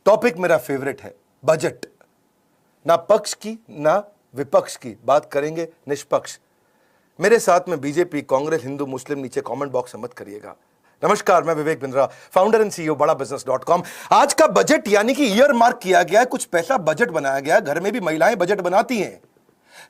Topic मेरा favourite है budget. ना पक्ष की ना विपक्ष की बात करेंगे, निष्पक्ष। मेरे साथ में बीजेपी, कांग्रेस, हिंदू, मुस्लिम नीचे कमेंट बॉक्स में मत करिएगा। नमस्कार, मैं Vivek Bindra, founder and CEO बड़ाबिजनेस.com। आज का बजट यानी कि ईयर मार्क किया गया, कुछ पैसा बजट बनाया गया। घर में भी महिलाएं बजट बनाती हैं।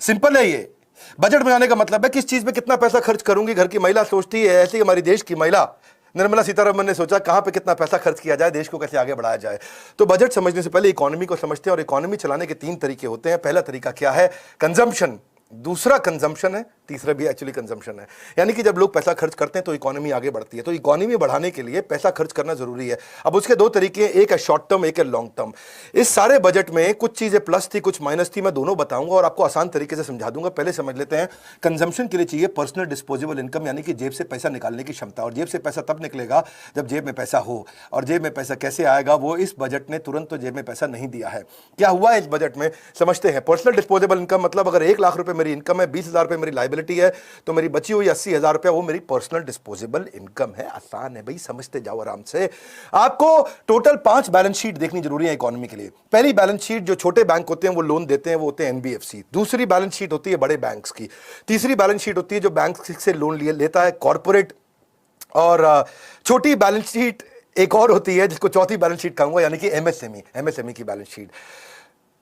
सिंपल है ये। बजट बनाने का मतलब है किस चीज पे कितना पैसा खर्च करूंगी। घर की महिला सोचती है, ऐसे ही हमारी देश की महिला निर्मला सीतारमण ने सोचा कहां पे कितना पैसा खर्च किया जाए, देश को कैसे आगे बढ़ाया जाए। तो बजट समझने से पहले इकोनॉमी को समझते हैं, और इकोनॉमी चलाने के 3 तरीके होते हैं। पहला तरीका क्या है? कंजम्पशन। दूसरा कंजम्पशन है, तीसरा भी एक्चुअली कंजम्पशन है। यानी कि जब लोग पैसा खर्च करते हैं तो इकोनॉमी आगे बढ़ती है। तो इकोनॉमी बढ़ाने के लिए पैसा खर्च करना जरूरी है। अब उसके 2 तरीके हैं, एक है शॉर्ट टर्म, एक है लॉन्ग टर्म। इस सारे बजट में कुछ चीजें प्लस थी, कुछ माइनस थी। मैं दोनों बताऊंगा और आपको आसान तरीके से समझा दूंगा। पहले समझ लेते हैं, कंजम्पशन के लिए चाहिए पर्सनल डिस्पोजेबल इनकम, यानी कि जेब से पैसा निकालने की क्षमता। और जेब से पैसा तब निकलेगा जब जेब में पैसा हो। और जेब में पैसा कैसे आएगा, वो इस बजट ने तुरंत तो जेब में पैसा नहीं दिया है। क्या हुआ इस बजट में समझते हैं। पर्सनल डिस्पोजेबल इनकम मतलब अगर 1 लाख रुपए मेरी इनकम है, 20,000 रुपए मेरी लाइबिलिटी है, तो मेरी बची हुई 80,000 रुपए वो मेरी पर्सनल डिस्पोजेबल इनकम है। आसान है भाई, समझते जाओ आराम से। आपको टोटल 5 बैलेंस शीट देखनी जरूरी है इकोनॉमी के लिए। पहली बैलेंस शीट, जो छोटे बैंक होते हैं वो लोन देते हैं, वो होते हैं एनबीएफसी। दूसरी बैलेंस शीट होती है बड़े बैंक्स की। तीसरी बैलेंस शीट होती है जो बैंक से लोन लेता है, कॉर्पोरेट। और छोटी बैलेंस शीट एक और होती है जिसको चौथी बैलेंस शीट कहूंगा, यानी कि एमएसएमई की बैलेंस शीट।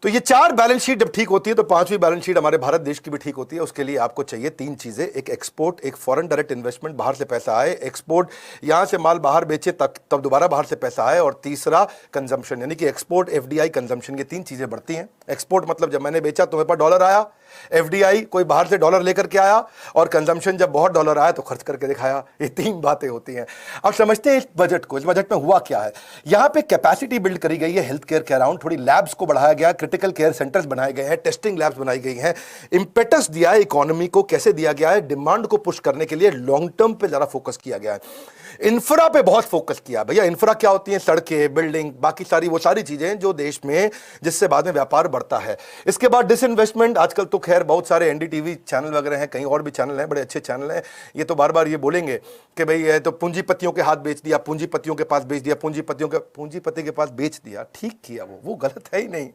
तो ये 4 बैलेंस शीट जब ठीक होती है तो 5वीं बैलेंस शीट हमारे भारत देश की भी ठीक होती है। उसके लिए आपको चाहिए 3 चीजें, एक एक्सपोर्ट, एक फॉरेन डायरेक्ट इन्वेस्टमेंट, बाहर से पैसा आए, एक्सपोर्ट यहां से माल बाहर बेचे तब दोबारा बाहर से पैसा आए, और तीसरा कंजम्पशन, यानी कि एक्सपोर्ट, एफडीआई, कंजम्पशन, ये 3 चीजें बढ़ती हैं। एक्सपोर्ट मतलब जब मैंने बेचा तो मेरे पास डॉलर आया, एफडीआई कोई बाहर से डॉलर लेकर के आया, और कंजम्पशन जब बहुत डॉलर आया तो खर्च करके दिखाया। ये 3 बातें होती हैं। अब समझते हैं इस बजट को। इस बजट में हुआ क्या है। यहां पे कैपेसिटी बिल्ड करी गई है हेल्थ केयर के अराउंड, थोड़ी लैब्स को बढ़ाया गया, क्रिटिकल केयर सेंटर्स बनाए गए हैं, टेस्टिंग लैब्स बनाई गई हैं। इंपेटस दिया है इकोनॉमी को। कैसे दिया गया है? डिमांड को पुश करने के लिए लॉन्ग टर्म पे ज्यादा फोकस किया गया है। इंफ्रा पे बहुत फोकस किया। भैया इंफ्रा क्या होती है? सड़कें, बिल्डिंग, बाकी सारी वो सारी चीजें जो देश में, जिससे बाद में व्यापार बढ़ता है। इसके बाद डिसइन्वेस्टमेंट। आजकल तो खैर बहुत सारे एनडीटीवी चैनल वगैरह हैं, कहीं और भी चैनल हैं, बड़े अच्छे चैनल हैं। ये तो बार बार ये बोलेंगे कि भाई ये तो पूंजीपतियों के हाथ बेच दिया, पूंजीपतियों के पास बेच दिया, पूंजीपति के पास बेच दिया। ठीक किया, वो गलत है ही नहीं।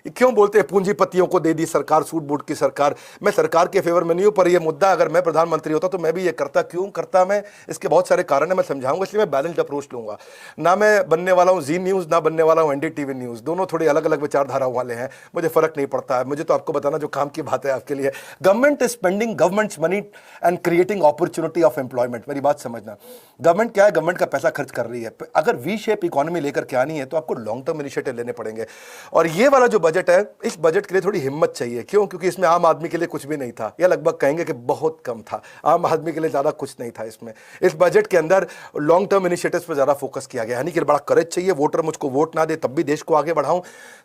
क्यों बोलते हैं पूंजीपतियों को दे दी सरकार, सूट बूट की सरकार। मैं सरकार के फेवर में नहीं हूं, पर यह मुद्दा अगर मैं प्रधानमंत्री होता तो मैं भी ये करता। क्यों करता मैं? इसके बहुत सारे कारण है, मैं समझाऊंगा, इसलिए मैं बैलेंस्ड अप्रोच लूंगा। ना मैं बनने वाला हूं जी न्यूज, ना बनने वाला हूं एनडीटीवी न्यूज। दोनों थोड़ी अलग अलग विचारधाराओं वाले हैं, मुझे फर्क नहीं पड़ता है। मुझे तो आपको बताना जो काम की बात है आपके लिए। Government is spending governments money and creating opportunity of employment. मेरी बात समझना, गवर्नमेंट क्या है? गवर्नमेंट का पैसा खर्च कर रही है। अगर वी शेप इकोनॉमी लेकर के आनी है तो आपको लॉन्ग टर्म इनिशिएटिव लेने पड़ेंगे। और ये वाला जो बजट है, इस बजट के लिए थोड़ी हिम्मत चाहिए। क्यों? क्योंकि इसमें आम आदमी के लिए कुछ भी नहीं था, या लगभग कहेंगे कि बहुत कम था। आम आदमी के लिए ज्यादा कुछ नहीं था इसमें। इस बजट के अंदर लॉन्ग टर्म इनिशिएटिव्स पर ज्यादा फोकस किया गया, यानी कि बड़ा करेज चाहिए। वोटर मुझको वोट ना दे तब भी देश को आगे बढ़ाऊं,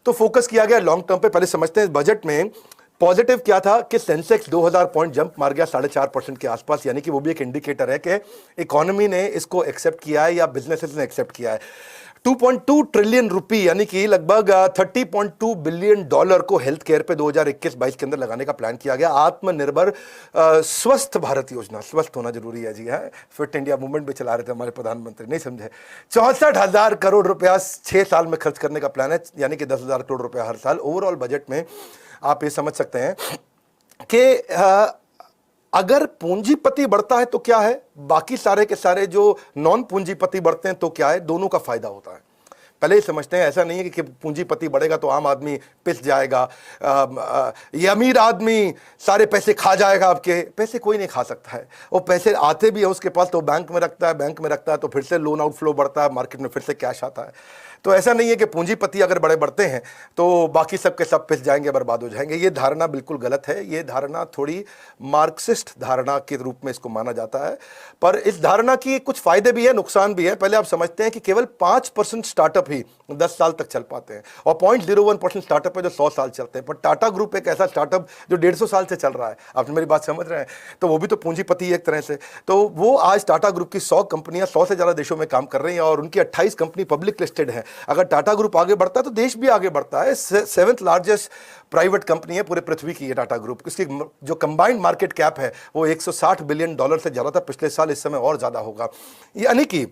तो फोकस किया गया लॉन्ग टर्म पे। पहले समझते हैं इस बजट में पॉजिटिव क्या था कि सेंसेक्स 2000 पॉइंट जंप मार गया 4.5% के आसपास, यानी कि वो भी एक इंडिकेटर है कि इकोनॉमी ने इसको एक्सेप्ट किया है या बिजनेसेस ने एक्सेप्ट किया है। 2.2 ट्रिलियन रुपी, यानी कि लगभग $30.2 बिलियन को हेल्थ केयर पे 2021-22 के अंदर लगाने का प्लान किया गया। आत्मनिर्भर स्वस्थ भारत योजना, स्वस्थ होना जरूरी है जी। है फिट इंडिया मूवमेंट भी चला रहे थे हमारे प्रधानमंत्री, नहीं समझे। 64,000 करोड़ रुपया 6 साल में खर्च करने का प्लान है, यानी कि 10,000 करोड़ रुपया हर साल। ओवरऑल बजट में आप ये समझ सकते हैं कि अगर पूंजीपति बढ़ता है तो क्या है, बाकी सारे के सारे जो नॉन पूंजीपति बढ़ते हैं तो क्या है, दोनों का फायदा होता है। पहले ही समझते हैं, ऐसा नहीं है कि पूंजीपति बढ़ेगा तो आम आदमी पिस जाएगा, ये अमीर आदमी सारे पैसे खा जाएगा। आपके पैसे कोई नहीं खा सकता है। वो पैसे आते भी है उसके पास तो बैंक में रखता है, बैंक में रखता है तो फिर से लोन आउटफ्लो बढ़ता है, मार्केट में फिर से कैश आता है। तो ऐसा नहीं है कि पूंजीपति अगर बड़े बढ़ते हैं तो बाकी सब के सब पिस जाएंगे, बर्बाद हो जाएंगे। ये धारणा बिल्कुल गलत है। ये धारणा थोड़ी मार्क्सिस्ट धारणा के रूप में इसको माना जाता है, पर इस धारणा की कुछ फायदे भी है, नुकसान भी है। पहले आप समझते हैं कि केवल 5% स्टार्टअप ही 10 साल तक चल पाते हैं, और 0.01% स्टार्टअप है जो 100 साल चलते हैं। पर टाटा ग्रुप एक ऐसा स्टार्टअप जो 150 साल से चल रहा है। आप मेरी बात समझ रहे हैं? तो वो भी तो पूंजीपति एक तरह से। तो वो आज टाटा ग्रुप की 100 कंपनियां 100 से ज्यादा देशों में काम कर रही हैं, और उनकी 28 कंपनी पब्लिक लिस्टेड है। अगर टाटा ग्रुप आगे बढ़ता है तो देश भी आगे बढ़ता है। 7th लार्जेस्ट प्राइवेट कंपनी है पूरे पृथ्वी की ये टाटा ग्रुप। इसकी जो कंबाइंड मार्केट कैप है वो $160 बिलियन से ज्यादा था पिछले साल, इस समय और ज्यादा होगा। यानी कि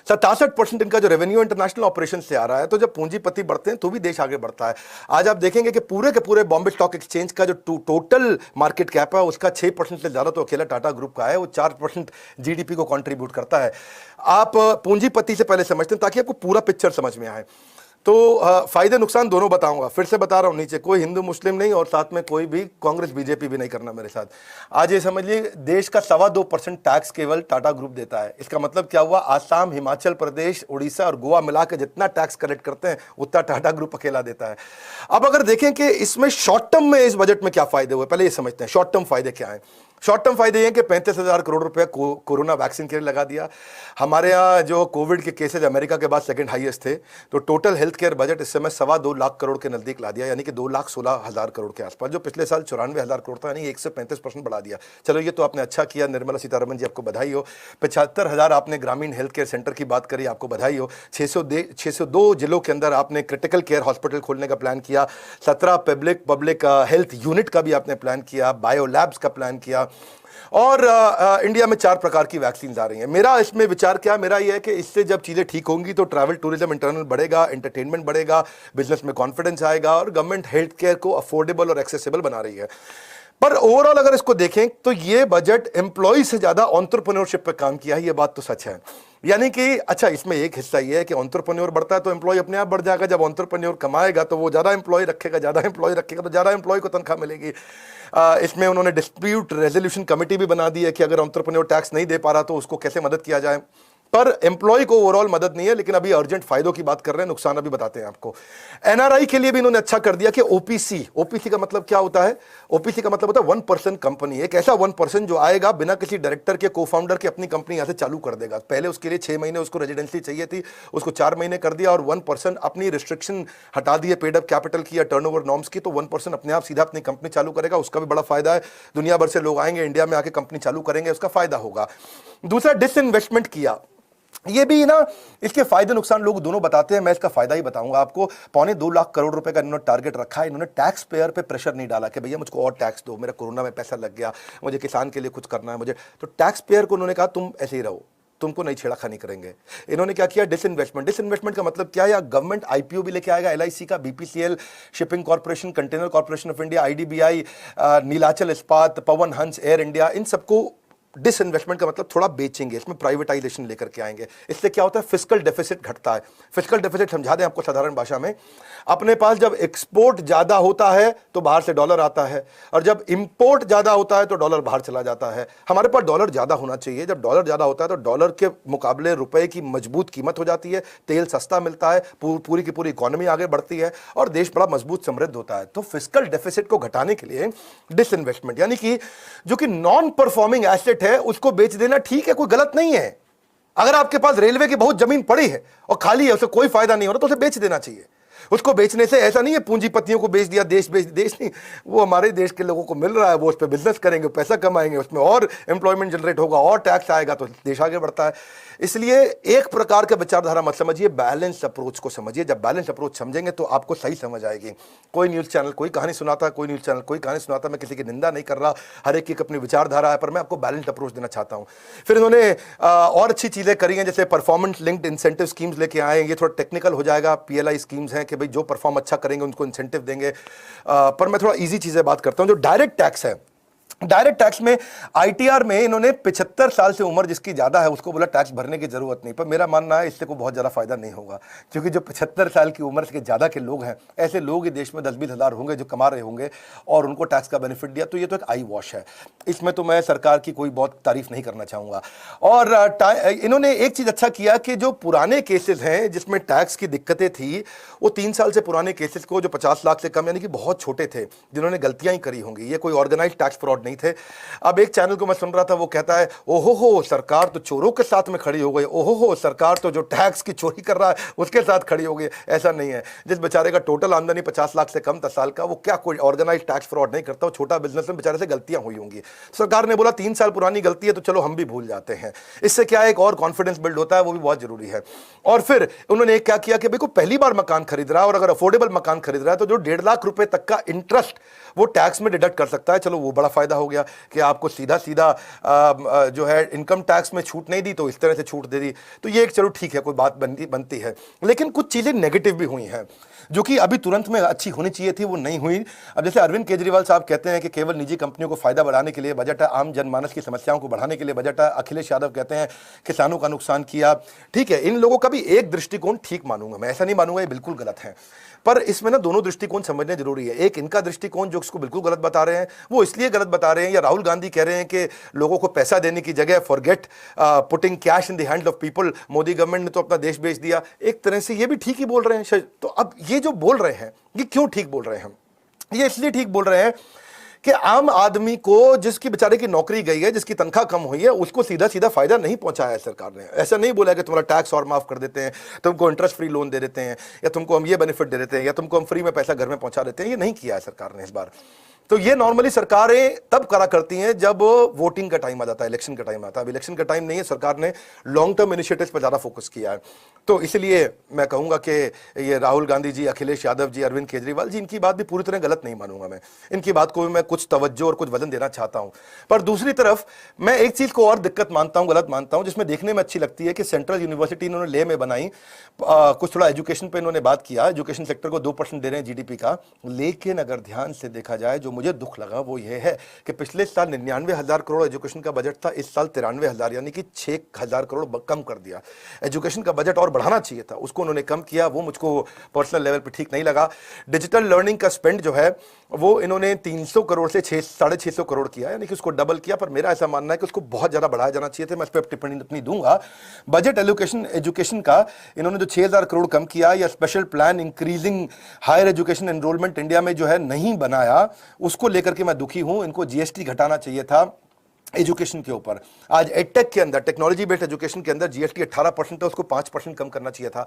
67% इनका जो रेवेन्यू इंटरनेशनल ऑपरेशन से आ रहा है। तो जब पूंजीपति बढ़ते हैं तो भी देश आगे बढ़ता है। आज आप देखेंगे कि पूरे के पूरे बॉम्बे स्टॉक एक्सचेंज का जो टोटल मार्केट कैप है उसका 6% से ज्यादा तो अकेला टाटा ग्रुप का है, वो 4% जीडीपी को कंट्रीब्यूट करता है। आप पूंजीपति से पहले समझते हैं ताकि आपको पूरा पिक्चर समझ में आए। तो फायदे नुकसान दोनों बताऊंगा, फिर से बता रहा हूं, नीचे कोई हिंदू मुस्लिम नहीं और साथ में कोई भी कांग्रेस बीजेपी भी नहीं करना मेरे साथ। आज ये समझिए देश का 2.25% टैक्स केवल टाटा ग्रुप देता है। इसका मतलब क्या हुआ, आसाम, हिमाचल प्रदेश, उड़ीसा और गोवा मिला के जितना टैक्स कलेक्ट करते हैं उतना टाटा ग्रुप अकेला देता है। अब अगर देखें कि इसमें शॉर्ट टर्म में इस बजट में क्या फायदे हुए, पहले ये समझते हैं शॉर्ट टर्म फायदे क्या है। शॉर्ट टर्म फायदे ये कि 35,000 करोड़ रुपया कोरोना वैक्सीन के लिए लगा दिया। हमारे यहाँ जो कोविड के केसेज अमेरिका के बाद सेकंड हाईएस्ट थे, तो टोटल हेल्थ केयर बजट इस समय 2.25 लाख करोड़ के नजदीक ला दिया, यानी कि 2,16,000 करोड़ के आसपास, जो पिछले साल 94,000 करोड़ था, यानी 135% बढ़ा दिया। चलो ये तो आपने अच्छा किया, निर्मला सीतारमण जी आपको बधाई हो। 75,000 आपने ग्रामीण हेल्थ केयर सेंटर की बात करी, आपको बधाई हो। 602 जिलों के अंदर आपने क्रिटिकल केयर हॉस्पिटल खोलने का प्लान किया। 17 पब्लिक हेल्थ यूनिट का भी आपने प्लान किया, बायो लैब्स का प्लान किया। और इंडिया में 4 प्रकार की वैक्सीन आ रही हैं। मेरा इसमें विचार क्या, मेरा यह है कि इससे जब चीज़ें ठीक होंगी तो ट्रैवल टूरिज्म इंटरनल बढ़ेगा, एंटरटेनमेंट बढ़ेगा, बिजनेस में कॉन्फिडेंस आएगा और गवर्नमेंट हेल्थ केयर को अफोर्डेबल और एक्सेसिबल बना रही है। पर ओवरऑल अगर इसको देखें तो ये बजट एम्प्लॉय से ज्यादा एंटरप्रेन्योरशिप पे काम किया है, ये बात तो सच है। यानी कि अच्छा, इसमें एक हिस्सा ये है कि एंटरप्रेन्योर बढ़ता है तो एम्प्लॉय अपने आप बढ़ जाएगा। जब एंटरप्रेन्योर कमाएगा तो वो ज्यादा एम्प्लॉय रखेगा, ज्यादा एम्प्लॉय रखेगा तो ज्यादा एम्प्लॉय को तनख्वाह मिलेगी। इसमें उन्होंने डिस्प्यूट रेजोल्यूशन कमेटी भी बना दी है कि अगर एंटरप्रेन्योर टैक्स नहीं दे पा रहा तो उसको कैसे मदद किया जाए। पर एम्प्लॉय को ओवरऑल मदद नहीं है, लेकिन अभी अर्जेंट फायदों की बात कर रहे हैं, नुकसान अभी बताते हैं आपको। एनआरआई के लिए भी इन्होंने अच्छा कर दिया कि ओपीसी का मतलब क्या होता है, ओपीसी का मतलब होता है 1% कंपनी, एक ऐसा 1% जो आएगा बिना किसी डायरेक्टर के, को फाउंडर के, अपनी कंपनी यहां से चालू कर देगा। पहले उसके लिए 6 महीने उसको रेजिडेंसी चाहिए थी, उसको 4 महीने कर दिया और 1% अपनी रिस्ट्रिक्शन हटा दी है पेड अप कैपिटल की या टर्नओवर नॉर्म्स की, तो 1% अपने आप सीधा अपनी कंपनी चालू करेगा। उसका भी बड़ा फायदा है, दुनिया भर से लोग आएंगे इंडिया में आके कंपनी चालू करेंगे, उसका फायदा होगा। दूसरा, डिसइन्वेस्टमेंट किया, ये भी ना, इसके फायदे नुकसान लोग दोनों बताते हैं, मैं इसका फायदा ही बताऊंगा आपको। 2.25 लाख करोड़ रुपए का इन्होंने टारगेट रखा है। इन्होंने टैक्स पेयर पे प्रेशर नहीं डाला कि भैया मुझको और टैक्स दो, मेरा कोरोना में पैसा लग गया, मुझे किसान के लिए कुछ करना है मुझे, तो टैक्स पेयर को उन्होंने कहा तुम ऐसे ही रहो, तुमको नहीं छेड़ाखानी करेंगे। इन्होंने क्या किया, डिसइन्वेस्टमेंट का मतलब क्या है, या गवर्नमेंट आईपीओ भी लेके आएगा, एलआईसी का, BPCL, shipping corporation, container corporation of India, IDBI, Nilachal इस्पात, पवन हंस, एयर इंडिया, इन सबको डिसइन्वेस्टमेंट का मतलब थोड़ा बेचेंगे, इसमें प्राइवेटाइजेशन लेकर के आएंगे। इससे क्या होता है, फिस्कल डेफिसिट घटता है। फिस्कल डेफिसिट समझा दें आपको साधारण भाषा में, अपने पास जब एक्सपोर्ट ज्यादा होता है तो बाहर से डॉलर आता है, और जब इंपोर्ट ज्यादा होता है तो डॉलर बाहर चला जाता है। हमारे पास डॉलर ज्यादा होना चाहिए, जब डॉलर ज्यादा होता है तो डॉलर के मुकाबले रुपए की मजबूत कीमत हो जाती है, तेल सस्ता मिलता है, पूरी की पूरी इकोनॉमी आगे बढ़ती है और देश बड़ा मजबूत समृद्ध होता है। तो फिस्कल डेफिसिट को घटाने के लिए डिसइन्वेस्टमेंट, यानी कि जो कि नॉन परफॉर्मिंग एसेट है उसको बेच देना ठीक है, कोई गलत नहीं है। अगर आपके पास रेलवे की बहुत जमीन पड़ी है और खाली है, उसे कोई फायदा नहीं हो रहा, तो उसे बेच देना चाहिए। उसको बेचने से ऐसा नहीं है पूंजीपतियों को बेच दिया, देश नहीं, वो हमारे देश के लोगों को मिल रहा है, वो उस पर बिजनेस करेंगे, पैसा कमाएंगे, उसमें और एम्प्लॉयमेंट जनरेट होगा और टैक्स आएगा तो देश आगे बढ़ता है। इसलिए एक प्रकार का विचारधारा मत समझिए, बैलेंस अप्रोच को समझिए। जब बैलेंस अप्रोच समझेंगे तो आपको सही समझ आएगी। कोई न्यूज़ चैनल कोई कहानी सुनाता है, कोई न्यूज़ चैनल कोई कहानी सुनाता है, मैं किसी की निंदा नहीं कर रहा, हर एक की अपनी विचारधारा है, पर मैं आपको बैलेंस अप्रोच देना चाहता हूं। फिर इन्होंने और अच्छी चीजें करी हैं, जैसे परफॉर्मेंस लिंक्ड इंसेंटिव स्कीम्स लेके आए। ये थोड़ा टेक्निकल हो जाएगा, पीएलआई स्कीम्स हैं कि भाई जो परफॉर्म अच्छा करेंगे उनको इंसेंटिव देंगे। पर मैं थोड़ा इजी चीजें बात करता हूं। जो डायरेक्ट टैक्स है, डायरेक्ट टैक्स में आईटीआर में इन्होंने 75 साल से उम्र जिसकी ज्यादा है उसको बोला टैक्स भरने की जरूरत नहीं। पर मेरा मानना है इससे कोई बहुत ज्यादा फायदा नहीं होगा, क्योंकि जो 75 साल की उम्र से ज्यादा के लोग हैं, ऐसे लोग ही देश में 10-20 हजार होंगे जो कमा रहे होंगे और उनको टैक्स का बेनिफिट दिया, तो ये तो एक आई वॉश है। इसमें तो मैं सरकार की कोई बहुत तारीफ नहीं करना चाहूंगा। और इन्होंने एक चीज अच्छा किया कि जो पुराने केसेस हैं जिसमें टैक्स की दिक्कतें थी, वो 3 साल से पुराने केसेस को, जो 50 लाख से कम यानी कि बहुत छोटे थे, जिन्होंने गलतियां ही करी होंगी, ये कोई ऑर्गेनाइज टैक्स फ्रॉड नहीं थे। अब एक चैनल को मैं सुन रहा था, वो कहता है ओहो हो सरकार तो चोरों के साथ में खड़ी हो गई, ओहो हो सरकार तो जो टैक्स की चोरी कर रहा है उसके साथ खड़ी हो गई। ऐसा नहीं है। जिस बेचारे का टोटल आमदनी 50 लाख से कम 10 साल का, वो क्या कोई ऑर्गेनाइज टैक्स फ्रॉड नहीं करता, वो छोटा बिजनेस में बेचारे से गलतियां हुई होंगी। सरकार ने बोला 3 साल पुरानी गलती है तो चलो हम भी भूल जाते हैं। इससे क्या है, एक और कॉन्फिडेंस बिल्ड होता है, वो भी बहुत जरूरी है। और फिर उन्होंने क्या किया कि भाई को पहली बार मकान खरीद रहा है और अगर अफोर्डेबल मकान खरीद रहा है तो जो 1.5 लाख रुपए तक का इंटरेस्ट वो टैक्स में डिडक्ट कर सकता है। चलो वो बड़ा फायदा हो गया कि आपको सीधा सीधा जो है इनकम टैक्स में छूट नहीं दी तो इस तरह से छूट दे दी। तो ये एक चलो ठीक है, कोई बात बनती है, लेकिन कुछ चीज़ें नेगेटिव भी हुई हैं जो कि अभी तुरंत में अच्छी होनी चाहिए थी, वो नहीं हुई। अब जैसे अरविंद केजरीवाल साहब कहते हैं कि केवल निजी कंपनियों को फायदा बढ़ाने के लिए बजट है, आम जनमानस की समस्याओं को बढ़ाने के लिए बजट है। अखिलेश यादव कहते हैं किसानों का नुकसान किया। ठीक है, इन लोगों का भी एक दृष्टिकोण ठीक मानूंगा मैं, ऐसा नहीं मानूंगा ये बिल्कुल गलत है, पर इसमें ना दोनों दृष्टिकोण समझने जरूरी है। एक इनका दृष्टिकोण जो इसको बिल्कुल गलत बता रहे हैं, वो इसलिए गलत बता रहे हैं, या राहुल गांधी कह रहे हैं कि लोगों को पैसा देने की जगह forget putting cash in the hands of people, Modi government ने तो अपना देश बेच दिया। एक तरह से ये भी ठीक ही बोल रहे हैं। तो अब ये जो बोल रहे हैं ये क्यों ठीक बोल रहे हैं? ये इसलिए ठीक बोल रहे हैं कि आम आदमी को, जिसकी बेचारे की नौकरी गई है, जिसकी तनख्वाह कम हुई है, उसको सीधा सीधा फायदा नहीं पहुंचाया है सरकार ने। ऐसा नहीं बोला कि तुम्हारा टैक्स और माफ कर देते हैं, तुमको इंटरेस्ट फ्री लोन दे देते हैं, या तुमको हम ये बेनिफिट दे देते हैं, या तुमको हम फ्री में पैसा घर में पहुंचा देते हैं। ये नहीं किया है सरकार ने इस बार। तो ये नॉर्मली सरकारें तब करा करती हैं जब वोटिंग का टाइम आ जाता है, इलेक्शन का टाइम आता है। अब इलेक्शन का टाइम नहीं है, सरकार ने लॉन्ग टर्म इनिशिएटिव्स पर ज्यादा फोकस किया है। तो इसलिए मैं कहूंगा कि ये राहुल गांधी जी, अखिलेश यादव जी, अरविंद केजरीवाल जी, इनकी बात भी पूरी तरह गलत नहीं मानूंगा मैं। इनकी बात को भी मैं कुछ तवज्जो और कुछ वजन देना चाहता हूं। पर दूसरी तरफ मैं एक चीज को और दिक्कत मानता हूं, गलत मानता हूं, जिसमें देखने में अच्छी लगती है कि सेंट्रल यूनिवर्सिटी इन्होंने ले में बनाई, कुछ थोड़ा एजुकेशन पे इन्होंने बात किया, एजुकेशन सेक्टर को 2% दे रहे हैं जीडीपी का। लेकिन अगर ध्यान से देखा जाए, जो मुझे दुख लगा वो यह है कि पिछले साल 99,000 करोड़ एजुकेशन का बजट था, इस साल 93,000, यानी कि 6,000 करोड़ कम कर दिया। एजुकेशन का बजट और बढ़ाना चाहिए था, उसको उन्होंने कम किया, वो मुझको पर्सनल लेवल पे ठीक नहीं लगा। डिजिटल लर्निंग का स्पेंड जो है वो इन्होंने 300 करोड़ से 650 करोड़ किया, यानी कि उसको डबल किया। पर मेरा ऐसा मानना है कि उसको बहुत ज्यादा बढ़ाया जाना चाहिए था। मैं इस पर टिप्पणी अपनी दूंगा। बजट एलोकेशन एजुकेशन का इन्होंने जो 6,000 करोड़ कम किया, या special plan increasing higher education enrolment India में जो है नहीं बनाया, उसको लेकर के मैं दुखी हूं। इनको जीएसटी घटाना चाहिए था एजुकेशन के ऊपर। आज एडटेक के अंदर, टेक्नोलॉजी बेस्ड एजुकेशन के अंदर जीएसटी 18% है, उसको 5% कम करना चाहिए था।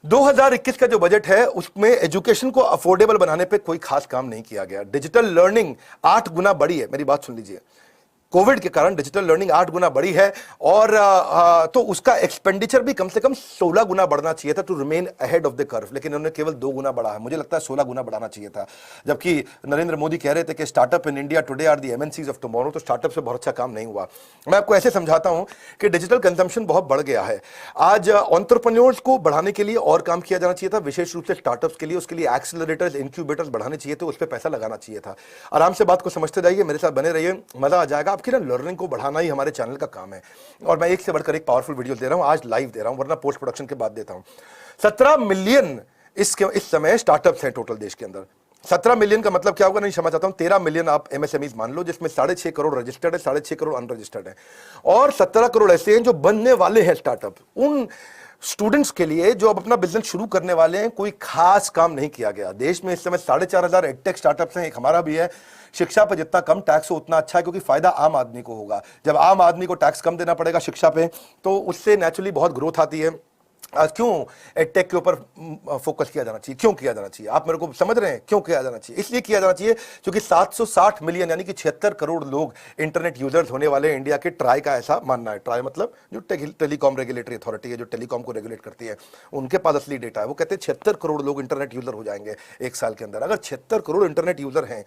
2021 का जो बजट है उसमें एजुकेशन को अफोर्डेबल बनाने पे कोई खास काम नहीं किया गया। डिजिटल लर्निंग 8 गुना बढ़ी है, मेरी बात सुन लीजिए, कोविड के कारण डिजिटल लर्निंग 8 गुना बढ़ी है, और तो उसका एक्सपेंडिचर भी कम से कम 16 गुना बढ़ना चाहिए था, to remain ahead of the curve. लेकिन उन्होंने केवल 2 गुना बढ़ा है, मुझे लगता है 16 गुना बढ़ाना चाहिए था। जबकि नरेंद्र मोदी कह रहे थे कि startup in India today are the MNCs of tomorrow, तो स्टार्टअप से बहुत अच्छा काम नहीं हुआ। मैं आपको ऐसे समझाता हूं कि डिजिटल कंजम्पशन बहुत बढ़ गया है। आज एंटरप्रेन्योर्स को बढ़ाने के लिए और काम किया जाना चाहिए था, विशेष रूप से स्टार्टअप्स के लिए। उसके लिए एक्सेलरेटर्स, इंक्यूबेटर्स बढ़ाने चाहिए थे, उस पर पैसा लगाना चाहिए था। आराम से बात को समझते जाइए, मेरे साथ बने रहिए, मजा आ जाएगा। आपकी ना लर्निंग को बढ़ाना ही हमारे चैनल का काम है, और मैं एक से बढ़कर एक पावरफुल वीडियो दे रहा हूं। आज लाइव दे रहा हूं, वरना पोस्ट प्रोडक्शन के बाद देता हूं। 17 मिलियन इस समय स्टार्टअप्स हैं टोटल देश के अंदर। 17 मिलियन का मतलब क्या होगा नहीं समझ आता हूं। 13 मिलियन आप एमएसएमईज मान लो, जिसमें 6.5 करोड़ रजिस्टर्ड है, 6.5 करोड़ अनरजिस्टर्ड है, और 17 करोड़ ऐसे हैं जो बनने वाले हैं स्टार्टअप। उन स्टूडेंट्स के लिए जो अब अपना बिजनेस शुरू करने वाले हैं, कोई खास काम नहीं किया गया। देश में इस समय 4,500 एडटेक स्टार्टअप्स हैं, एक हमारा भी है। शिक्षा पर जितना कम टैक्स हो उतना अच्छा है, क्योंकि फायदा आम आदमी को होगा। जब आम आदमी को टैक्स कम देना पड़ेगा शिक्षा पे, तो उससे नेचुरली बहुत ग्रोथ आती है। आज क्यों एडटेक के ऊपर फोकस किया जाना चाहिए, क्यों किया जाना चाहिए, आप मेरे को समझ रहे हैं क्यों किया जाना चाहिए? इसलिए किया जाना चाहिए क्योंकि 760 मिलियन यानी कि 76 करोड़ लोग इंटरनेट यूजर्स होने वाले हैं इंडिया के। ट्राई का ऐसा मानना है, ट्राई मतलब जो टेलीकॉम रेगुलेटरी अथॉरिटी है, जो टेलीकॉम को रेगुलेट करती है, उनके पास असली डेटा है। वो कहते हैं 76 करोड़ लोग इंटरनेट यूजर हो जाएंगे एक साल के अंदर। अगर 76 करोड़ इंटरनेट यूजर हैं,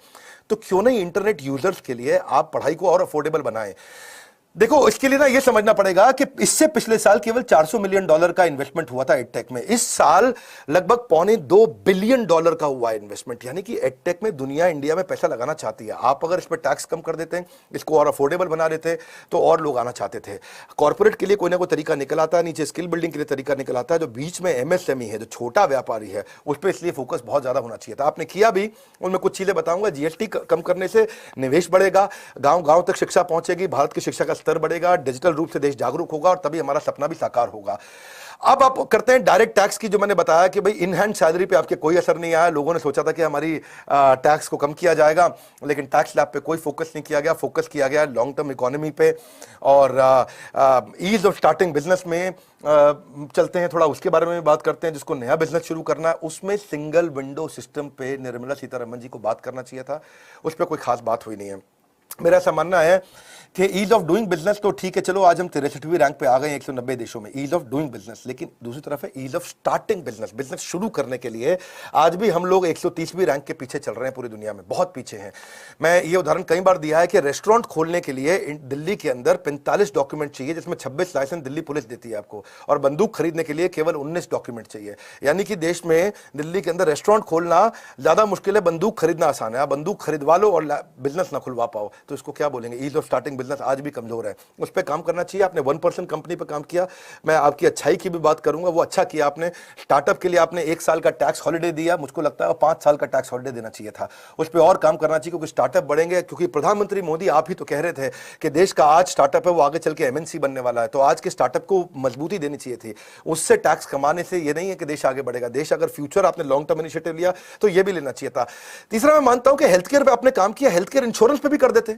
तो क्यों नहीं इंटरनेट यूजर्स के लिए आप पढ़ाई को और अफोर्डेबल बनाएं? देखो, इसके लिए ना ये समझना पड़ेगा कि इससे पिछले साल केवल $400 मिलियन का इन्वेस्टमेंट हुआ था एडटेक में। इस साल लगभग $2.25 बिलियन का हुआ है इन्वेस्टमेंट। यानी कि एडटेक में दुनिया इंडिया में पैसा लगाना चाहती है। आप अगर इस पर टैक्स कम कर देते हैं, इसको और अफोर्डेबल बना देते, तो और लोग आना चाहते थे। कॉर्पोरेट के लिए कोई ना कोई तरीका निकल आता है, नीचे स्किल बिल्डिंग के लिए तरीका निकल आता है, जो बीच में एमएसएमई है, जो छोटा व्यापारी है, उस पर इसलिए फोकस बहुत ज्यादा होना चाहिए था। आपने किया भी, उनमें कुछ चीजें बताऊंगा। जीएसटी कम करने से निवेश बढ़ेगा, गांव गांव तक शिक्षा पहुंचेगी, भारत की शिक्षा का स्तर बढ़ेगा, डिजिटल रूप से देश जागरूक होगा, और तभी हमारा सपना भी साकार होगा। अब आप करते हैं डायरेक्ट टैक्स की, जो मैंने बताया कि भाई इन हैंड सैलरी पे आपके कोई असर नहीं आया। लोगों ने सोचा था कि हमारी टैक्स को कम किया जाएगा, लेकिन टैक्स स्लैब पे कोई फोकस नहीं किया गया। फोकस किया गया लॉन्ग टर्म इकोनॉमी पे, और ईज ऑफ स्टार्टिंग बिजनेस में चलते हैं, थोड़ा उसके बारे में भी बात करते हैं। जिसको नया बिजनेस शुरू करना है, उसमें सिंगल विंडो सिस्टम पे निर्मला सीतारमण जी को बात करना चाहिए था, उस पर कोई खास बात हुई नहीं है। मेरा ऐसा मानना है कि ईज ऑफ डूइंग बिजनेस तो ठीक है, चलो आज हम 63वीं रैंक पे आ गए 190 देशों में, ईज ऑफ डूइंग बिजनेस। लेकिन दूसरी तरफ है ease of starting business, business शुरू करने के लिए आज भी हम लोग 130वीं रैंक के पीछे चल रहे हैं, पूरी दुनिया में बहुत पीछे हैं। मैं ये उदाहरण कई बार दिया है कि रेस्टोरेंट खोलने के लिए दिल्ली के अंदर 45 डॉक्यूमेंट चाहिए, जिसमें 26 लाइसेंस दिल्ली पुलिस देती है आपको, और बंदूक खरीदने के लिए केवल 19 डॉक्यूमेंट चाहिए। यानी कि देश में दिल्ली के अंदर रेस्टोरेंट खोलना ज्यादा मुश्किल है, बंदूक खरीदना आसान है। आप बंदूक खरीदवा लो और बिजनेस ना खुलवा पाओ तो इसको क्या बोलेंगे? ईज ऑफ स्टार्टिंग बिजनेस आज भी कमजोर है, उस पर काम करना चाहिए। आपने 1% कंपनी पर काम किया, मैं आपकी अच्छाई की भी बात करूंगा, वो अच्छा किया आपने। स्टार्टअप के लिए आपने 1 साल का टैक्स हॉलिडे दिया, मुझको लगता है 5 साल का टैक्स हॉलिडे देना चाहिए था, उस पर और काम करना चाहिए, क्योंकि स्टार्टअप बढ़ेंगे। क्योंकि प्रधानमंत्री मोदी आप ही तो कह रहे थे कि देश का आज स्टार्टअप है वो आगे चल के एमएनसी बनने वाला है, तो आज के स्टार्टअप को मजबूती देनी चाहिए थी। उससे टैक्स कमाने से ये नहीं है कि देश आगे बढ़ेगा। देश अगर फ्यूचर आपने लॉन्ग टर्म इनिशिएटिव लिया तो ये भी लेना चाहिए था। तीसरा, मैं मानता हूं कि हेल्थ केयर पे आपने काम किया, हेल्थ केयर इंश्योरेंस पे भी कर देते।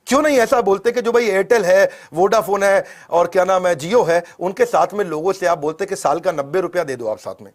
क्यों नहीं ऐसा बोलते कि जो भाई एयरटेल है, वोडाफोन है और क्या नाम है जियो है, उनके साथ में लोगों से आप बोलते कि साल का 90 रुपया दे दो आप साथ में,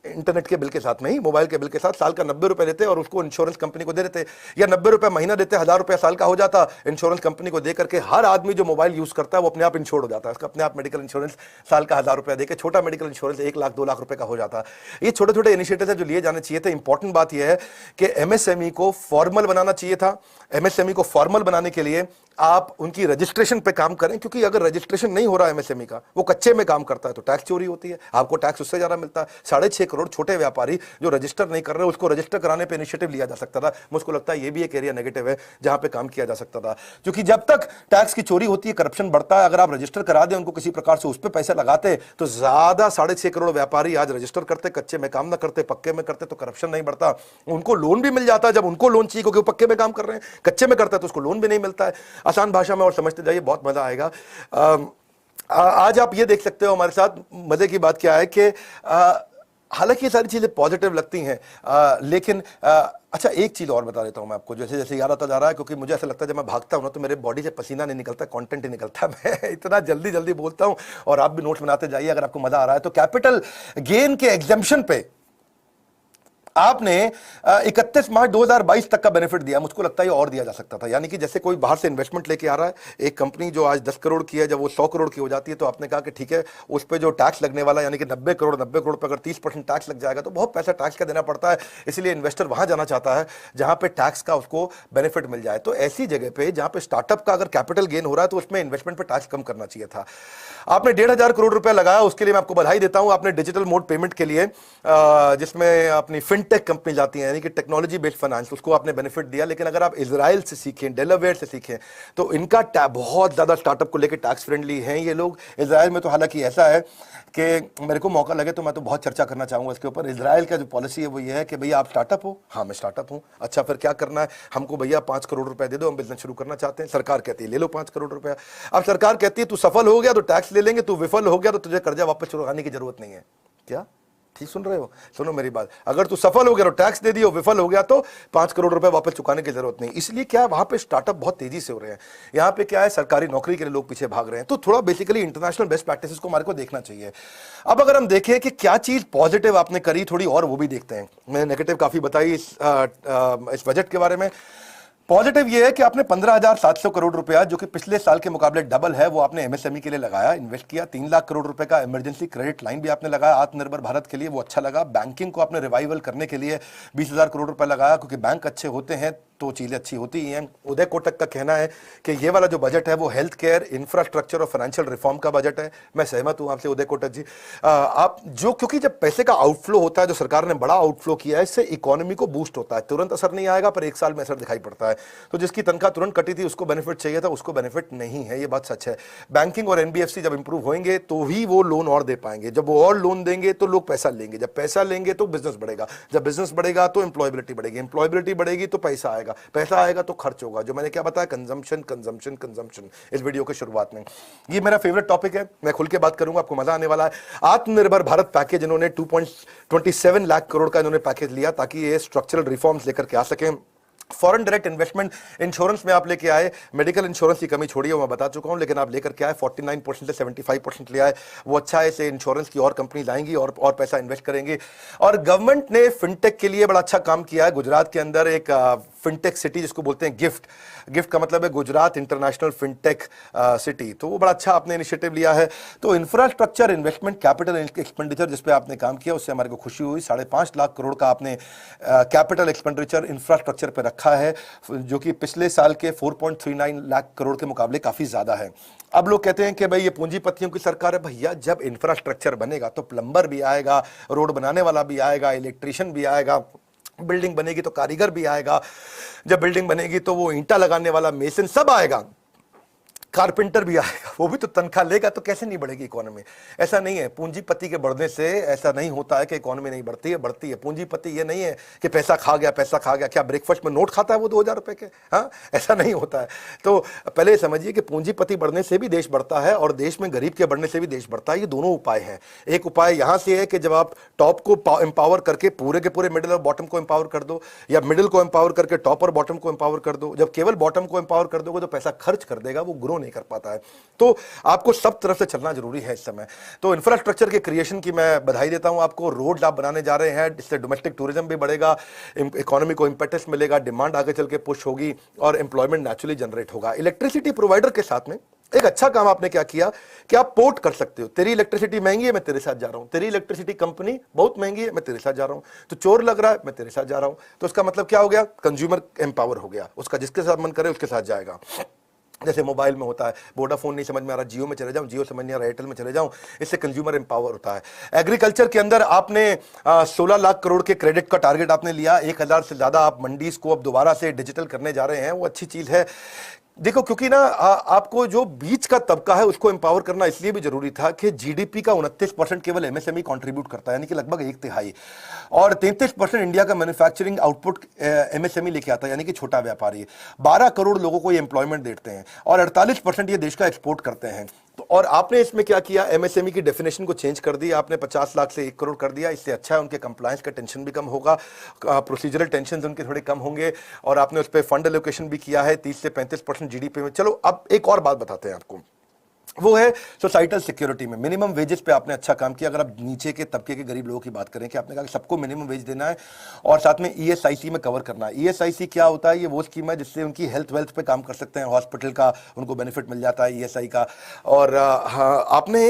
इंटरनेट के बिल के साथ में ही, मोबाइल के बिल के साथ साल का 90 रुपए देते और उसको इंश्योरेंस कंपनी को दे देते, या 90 रुपए महीना देते, 1000 रुपया साल का हो जाता, इंश्योरेंस कंपनी को दे करके हर आदमी जो मोबाइल यूज करता है वो अपने आप इंश्योर्ड हो जाता है, उसका अपने आप मेडिकल इंश्योरेंस साल का 1000 रुपया देकर छोटा मेडिकल इंश्योरेंस 1 लाख 2 लाख रुपए का हो जाता। ये छोटे छोटे इनिशिएटिव है जो लिए जाने चाहिए थे। इंपॉर्टेंट बात यह है कि एमएसएमई को फॉर्मल बनाना चाहिए था। एमएसएमई को फॉर्मल बनाने के लिए आप उनकी रजिस्ट्रेशन पे काम करें, क्योंकि अगर रजिस्ट्रेशन नहीं हो रहा है एमएसएमई का, वो कच्चे में काम करता है तो टैक्स चोरी होती है, आपको टैक्स उससे ज्यादा मिलता है। 6.5 करोड़ छोटे व्यापारी जो रजिस्टर नहीं कर रहे, उसको रजिस्टर कराने पे इनिशिएटिव लिया जा सकता था। मुझको लगता है ये भी एक एरिया नेगेटिव है जहां पे काम किया जा सकता था, क्योंकि जब तक टैक्स की चोरी होती है, करप्शन बढ़ता है। अगर आप रजिस्टर करा दें उनको किसी प्रकार से, उस पर पैसे लगाते तो ज्यादा 6.5 करोड़ व्यापारी आज रजिस्टर करते, कच्चे में काम ना करते, पक्के में करते, तो करप्शन नहीं बढ़ता। उनको लोन भी मिल जाता है जब उनको लोन चाहिए, क्योंकि वो पक्के में काम कर रहे हैं, कच्चे में करता है तो उसको लोन भी नहीं मिलता है। आसान भाषा में और समझते जाइए, बहुत मजा आएगा। आज आप ये देख सकते हो हमारे साथ, मजे की बात क्या है कि हालांकि ये सारी चीजें पॉजिटिव लगती हैं, लेकिन अच्छा एक चीज और बता देता हूं मैं आपको, जैसे जैसे याद आता जा रहा है, क्योंकि मुझे ऐसा लगता है जब मैं भागता हूं ना तो मेरे बॉडी से पसीना नहीं निकलता, कंटेंट ही निकलता। मैं इतना जल्दी जल्दी बोलता हूं और आप भी नोट्स बनाते जाइए अगर आपको मजा आ रहा है तो। कैपिटल गेन के एग्जम्पशन पे आपने 31 मार्च 2022 तक का बेनिफिट दिया, मुझको लगता है ये और दिया जा सकता था। यानी कि जैसे कोई बाहर से इन्वेस्टमेंट लेके आ रहा है, एक कंपनी जो आज 10 करोड़ की है, जब वो 100 करोड़ की हो जाती है तो आपने कहा कि ठीक है उस पर जो टैक्स लगने वाला, यानी कि 90 करोड़ पर अगर 30% टैक्स लग जाएगा तो बहुत पैसा टैक्स का देना पड़ता है, इसलिए इन्वेस्टर वहां जाना चाहता है जहां पे टैक्स का उसको बेनिफिट मिल जाए। तो ऐसी जगह पे जहां पे स्टार्टअप का अगर कैपिटल गेन हो रहा है तो उसमें इन्वेस्टमेंट पर टैक्स कम करना चाहिए था। आपने 1,500 करोड़ रुपया लगाया, उसके लिए मैं आपको बधाई देता हूं। आपने डिजिटल मोड पेमेंट के लिए जिसमें अपनी फिनटेक कंपनी जाती है, यानी कि टेक्नोलॉजी बेस्ड फाइनेंस, उसको आपने बेनिफिट दिया। लेकिन अगर आप इजराइल से सीखें, डेलावेयर से सीखें, तो इनका बहुत ज्यादा स्टार्टअप को लेकर टैक्स फ्रेंडली हैं ये लोग। इजराइल में तो हालांकि ऐसा है कि मेरे को मौका लगे तो मैं तो बहुत चर्चा करना चाहूंगा इसके ऊपर। इजराइल का जो पॉलिसी है वो ये है कि भैया आप स्टार्टअप हो, हाँ मैं स्टार्टअप हूं, अच्छा फिर क्या करना है हमको, भैया 5 करोड़ रुपए दे दो, हम बिजनेस शुरू करना चाहते हैं। सरकार कहती है ले लो 5 करोड़ रुपया। अब सरकार कहती है तू सफल हो गया तो टैक्स ले लेंगे, तू विफल हो गया तो तुझे कर्जा वापस चुकाने की जरूरत नहीं है। क्या ठीक सुन रहे हो? सुनो मेरी बात, अगर तू सफल हो गया तो टैक्स दे दियो, विफल हो गया तो 5 करोड़ रुपए वापस चुकाने की जरूरत नहीं। इसलिए क्या वहां पे स्टार्टअप बहुत तेजी से हो रहे हैं। यहाँ पे क्या है, सरकारी नौकरी के लिए लोग पीछे भाग रहे हैं। तो थोड़ा बेसिकली इंटरनेशनल बेस्ट प्रैक्टिसेस को हमारे को देखना चाहिए। अब अगर हम देखें कि क्या चीज पॉजिटिव आपने करी थोड़ी और, वो भी देखते हैं। मैंने नेगेटिव काफी बताई इस बजट के बारे में। पॉजिटिव ये है कि आपने 15,700 करोड़ रुपया, जो कि पिछले साल के मुकाबले डबल है, वो आपने एमएसएमई के लिए लगाया, इन्वेस्ट किया। 3 लाख करोड़ रुपए का इमरजेंसी क्रेडिट लाइन भी आपने लगाया आत्मनिर्भर भारत के लिए, वो अच्छा लगा। बैंकिंग को आपने रिवाइवल करने के लिए 20,000 करोड़ रुपए लगाया, क्योंकि बैंक अच्छे होते हैं तो चीजें अच्छी होती ही हैं। उदय कोटक का कहना है कि ये वाला जो बजट है वो हेल्थ केयर, इंफ्रास्ट्रक्चर और फाइनेंशियल रिफॉर्म का बजट है। मैं सहमत हूं आपसे उदय कोटक जी। आप जो, क्योंकि जब पैसे का आउटफ्लो होता है, जो सरकार ने बड़ा आउटफ्लो किया है, इससे इकोनॉमी को बूस्ट होता है। तुरंत असर नहीं आएगा पर 1 साल में असर दिखाई पड़ता है। तो जिसकी तनख्वाह तुरंत कटी थी उसको बेनिफिट चाहिए था, उसको बेनिफिट नहीं है, ये बात सच है। बैंकिंग और एनबीएफसी जब इंप्रूव होंगे तो ही वो लोन और दे पाएंगे। जब वो और लोन देंगे तो लोग पैसा लेंगे, जब पैसा लेंगे तो बिजनेस बढ़ेगा, जब बिजनेस बढ़ेगा तो एम्प्लॉयबिलिटी बढ़ेगी, एम्प्लॉयबिलिटी बढ़ेगी तो पैसा आएगा, पैसा आएगा तो खर्च होगा। जो मैंने क्या बताया, कंजम्पशन कंजम्पशन कंजम्पशन, इस वीडियो के शुरुआत में। ये मेरा फेवरेट टॉपिक है, मैं खुल के बात करूंगा, आपको मजा आने वाला है। आत्मनिर्भर भारत पैकेज, इन्होंने 2.27 लाख करोड़ का इन्होंने पैकेज लिया ताकि ये स्ट्रक्चरल रिफॉर्म्स लेकर के आ सकें। फॉरेन डायरेक्ट इन्वेस्टमेंट इंश्योरेंस में आप लेके आए, मेडिकल इंश्योरेंस की कमी छोड़ी है, वो मैं बता चुका हूं, लेकिन आप लेकर के आए 49% से 75% ले आए, वो अच्छा है। इसे इंश्योरेंस की और कंपनीज आएंगी और पैसा इन्वेस्ट करेंगे। और गवर्नमेंट ने फिनटेक के लिए बड़ा अच्छा काम किया है। गुजरात के अंदर एक फिनटेक सिटी जिसको बोलते हैं गिफ्ट का मतलब है गुजरात इंटरनेशनल फिनटेक सिटी, तो वो बड़ा अच्छा आपने इनिशिएटिव लिया है। तो इंफ्रास्ट्रक्चर इन्वेस्टमेंट कैपिटल एक्सपेंडिचर जिस पे आपने काम किया उससे हमारे को खुशी हुई। 5.5 लाख करोड़ का आपने कैपिटल एक्सपेंडिचर इंफ्रास्ट्रक्चर पे रखा है, जो कि पिछले साल के 4.39 लाख करोड़ के मुकाबले काफी ज्यादा है। अब लोग कहते हैं कि भाई ये पूंजीपतियों की सरकार है। भैया जब इंफ्रास्ट्रक्चर बनेगा तो प्लम्बर भी आएगा, रोड बनाने वाला भी आएगा, इलेक्ट्रिशियन भी आएगा, बिल्डिंग बनेगी तो कारीगर भी आएगा, जब बिल्डिंग बनेगी तो वो ईंटा लगाने वाला मेसन सब आएगा, कारपेंटर भी आएगा, वो भी तो तनख्वाह लेगा, तो कैसे नहीं बढ़ेगी इकोनॉमी? ऐसा नहीं है, पूंजीपति के बढ़ने से ऐसा नहीं होता है कि इकोनॉमी नहीं बढ़ती है, बढ़ती है। पूंजीपति ये नहीं है कि पैसा खा गया, क्या ब्रेकफास्ट में नोट खाता है वो 2000 रुपए के? हाँ, ऐसा नहीं होता है। तो पहले समझिए कि पूंजीपति बढ़ने से भी देश बढ़ता है और देश में गरीब के बढ़ने से भी देश बढ़ता है। ये दोनों उपाय हैं। एक उपाय यहां से है कि जब आप टॉप को एम्पावर करके पूरे के पूरे मिडिल और बॉटम को एम्पावर कर दो, या मिडिल को एम्पावर करके टॉप और बॉटम को एम्पावर कर दो। जब केवल बॉटम को एम्पावर कर दोगे तो पैसा खर्च कर देगा, वो ग्रो नहीं कर पाता है। तो आपको सब तरफ से चलना जरूरी है इस समय। तो इंफ्रास्ट्रक्चर के क्रिएशन की मैं बधाई देता हूं आपको। रोड आप बनाने जा रहे हैं, इससे डोमेस्टिक टूरिज्म भी बढ़ेगा, इकोनॉमी को इंपेटस मिलेगा, डिमांड आगे चल के पुश होगी और एम्प्लॉयमेंट नेचुरली जनरेट होगा। इलेक्ट्रिसिटी प्रोवाइडर के साथ में एक अच्छा काम आपने क्या किया कि आप पोर्ट कर सकते हो। तेरी इलेक्ट्रिसिटी महंगी है, मैं तेरे साथ जा रहा हूं। तेरी इलेक्ट्रिसिटी कंपनी बहुत महंगी है, मैं तेरे साथ जा रहा हूं। तो चोर लग रहा है, मैं तेरे साथ जा रहा हूं। तो उसका मतलब क्या हो गया? कंज्यूमर एम्पावर हो गया, उसका जिसके साथ मन करे उसके साथ जाएगा। जैसे मोबाइल में होता है, वोडाफोन नहीं समझ में आ रहा, जियो में चले जाऊं, जियो समझ नहीं आ रहा, एयरटेल में चले जाऊं, इससे कंज्यूमर एम्पावर होता है। एग्रीकल्चर के अंदर आपने 16 लाख करोड़ के क्रेडिट का टारगेट आपने लिया। 1000 से ज्यादा आप मंडीज को अब दोबारा से डिजिटल करने जा रहे हैं, वो अच्छी चीज है। देखो, क्योंकि ना आपको जो बीच का तबका है उसको एम्पावर करना इसलिए भी जरूरी था कि जीडीपी का 29% केवल एमएसएमई कंट्रीब्यूट करता है, यानी कि लगभग 1/3, और 33% इंडिया का मैन्युफैक्चरिंग आउटपुट एमएसएमई लेके आता है, यानी कि छोटा व्यापारी। 12 करोड़ लोगों को ये एम्प्लॉयमेंट देते हैं और 48% ये देश का एक्सपोर्ट करते हैं। तो और आपने इसमें क्या किया? एमएसएमई की डेफिनेशन को चेंज कर दिया आपने, 50 लाख से 1 करोड़ कर दिया। इससे अच्छा है, उनके कंप्लायंस का टेंशन भी कम होगा, प्रोसीजरल टेंशन उनके थोड़े कम होंगे, और आपने उस पर फंड एलोकेशन भी किया है 30 से 35% जीडीपी में। चलो अब एक और बात बताते हैं आपको, वो है सोसाइटल सिक्योरिटी में मिनिमम वेजेस पे आपने अच्छा काम किया। अगर आप नीचे के तबके के गरीब लोगों की बात करें कि आपने कहा कि सबको मिनिमम वेज देना है और साथ में ईएसआईसी में कवर करना है। ईएसआईसी क्या होता है? ये वो स्कीम है जिससे उनकी हेल्थ वेल्थ पे काम कर सकते हैं, हॉस्पिटल का उनको बेनिफिट मिल जाता है ईएसआई का। और हाँ, आपने